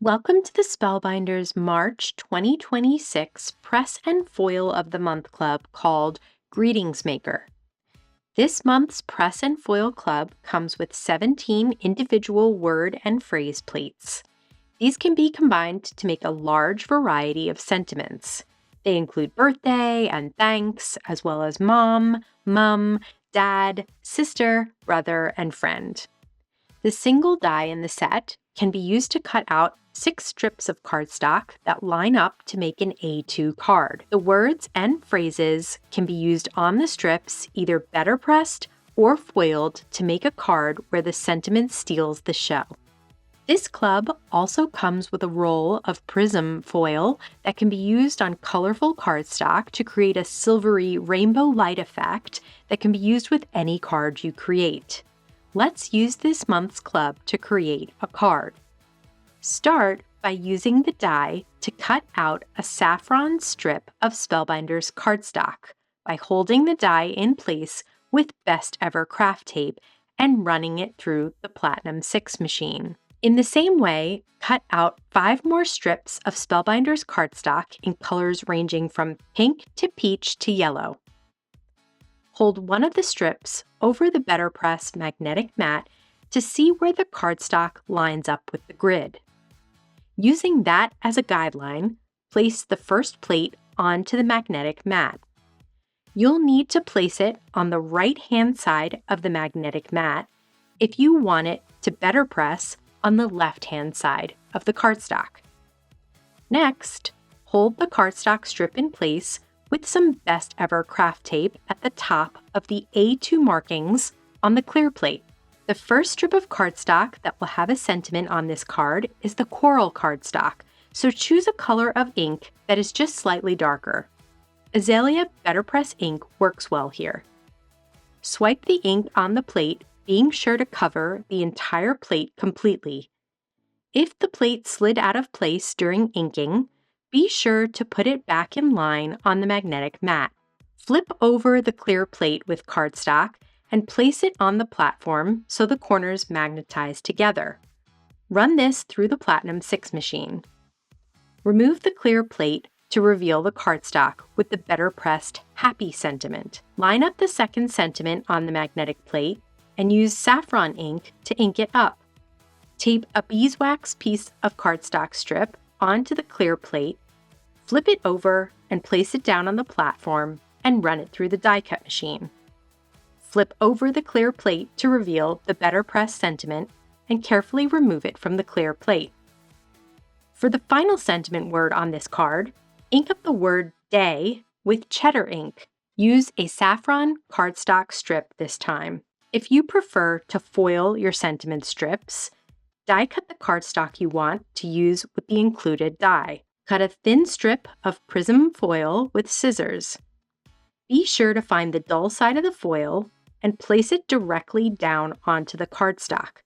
Welcome to the Spellbinders March 2026 Press and Foil of the Month Club called Greetings Maker. This month's Press and Foil Club comes with 17 individual word and phrase plates. These can be combined to make a large variety of sentiments. They include birthday and thanks, as well as mom, dad, sister, brother, and friend. The single die in the set can be used to cut out 6 strips of cardstock that line up to make an A2 card. The words and phrases can be used on the strips, either better pressed or foiled, to make a card where the sentiment steals the show. This club also comes with a roll of prism foil that can be used on colorful cardstock to create a silvery rainbow light effect that can be used with any card you create. Let's use this month's club to create a card. Start by using the die to cut out a saffron strip of Spellbinders cardstock by holding the die in place with Best Ever craft tape and running it through the Platinum 6 machine. In the same way, cut out 5 more strips of Spellbinders cardstock in colors ranging from pink to peach to yellow. Hold one of the strips over the BetterPress magnetic mat to see where the cardstock lines up with the grid. Using that as a guideline, place the first plate onto the magnetic mat. You'll need to place it on the right-hand side of the magnetic mat if you want it to better press on the left-hand side of the cardstock. Next, hold the cardstock strip in place with some Best Ever craft tape at the top of the A2 markings on the clear plate. The first strip of cardstock that will have a sentiment on this card is the coral cardstock, so choose a color of ink that is just slightly darker. Azalea BetterPress ink works well here. Swipe the ink on the plate, being sure to cover the entire plate completely. If the plate slid out of place during inking, be sure to put it back in line on the magnetic mat. Flip over the clear plate with cardstock and place it on the platform so the corners magnetize together. Run this through the Platinum 6 machine. Remove the clear plate to reveal the cardstock with the better pressed happy sentiment. Line up the second sentiment on the magnetic plate and use saffron ink to ink it up. Tape a beeswax piece of cardstock strip onto the clear plate, flip it over and place it down on the platform and run it through the die cut machine. Flip over the clear plate to reveal the BetterPress sentiment and carefully remove it from the clear plate. For the final sentiment word on this card, ink up the word day with cheddar ink. Use a saffron cardstock strip this time. If you prefer to foil your sentiment strips, die cut the cardstock you want to use with the included die. Cut a thin strip of prism foil with scissors. Be sure to find the dull side of the foil and place it directly down onto the cardstock.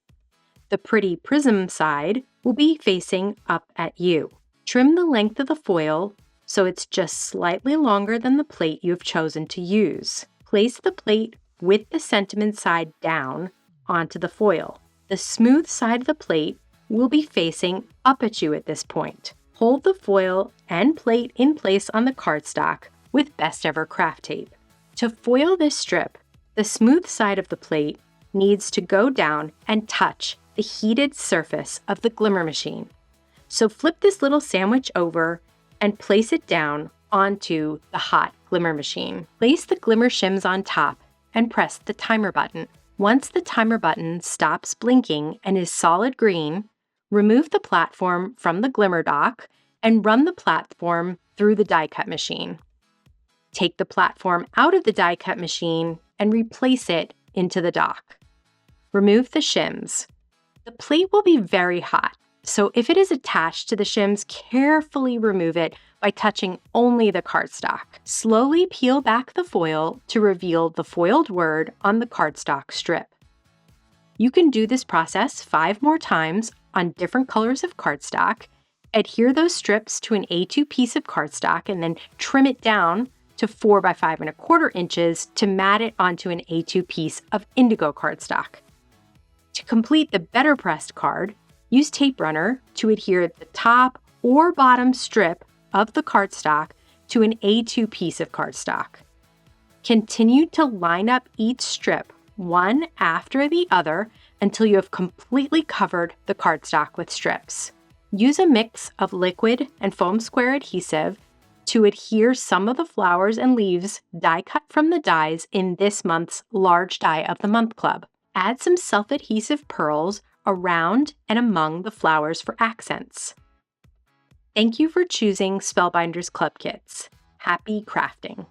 The pretty prism side will be facing up at you. Trim the length of the foil so it's just slightly longer than the plate you have chosen to use. Place the plate with the sentiment side down onto the foil. The smooth side of the plate will be facing up at you at this point. Hold the foil and plate in place on the cardstock with Best Ever craft tape. To foil this strip, the smooth side of the plate needs to go down and touch the heated surface of the glimmer machine. So flip this little sandwich over and place it down onto the hot glimmer machine. Place the glimmer shims on top and press the timer button. Once the timer button stops blinking and is solid green, remove the platform from the glimmer dock and run the platform through the die cut machine. Take the platform out of the die cut machine and replace it into the dock. Remove the shims. The plate will be very hot, so if it is attached to the shims, carefully remove it by touching only the cardstock. Slowly peel back the foil to reveal the foiled word on the cardstock strip. You can do this process 5 more times on different colors of cardstock, adhere those strips to an A2 piece of cardstock, and then trim it down to 4 by 5 1/4 inches to mat it onto an A2 piece of indigo cardstock. To complete the better pressed card, Use tape runner to adhere the top or bottom strip of the cardstock to an A2 piece of cardstock. Continue to line up each strip one after the other until you have completely covered the cardstock with strips. Use a mix of liquid and foam square adhesive to adhere some of the flowers and leaves die cut from the dies in this month's Large Die of the Month Club. Add some self-adhesive pearls around and among the flowers for accents. Thank you for choosing Spellbinders Club Kits. Happy crafting!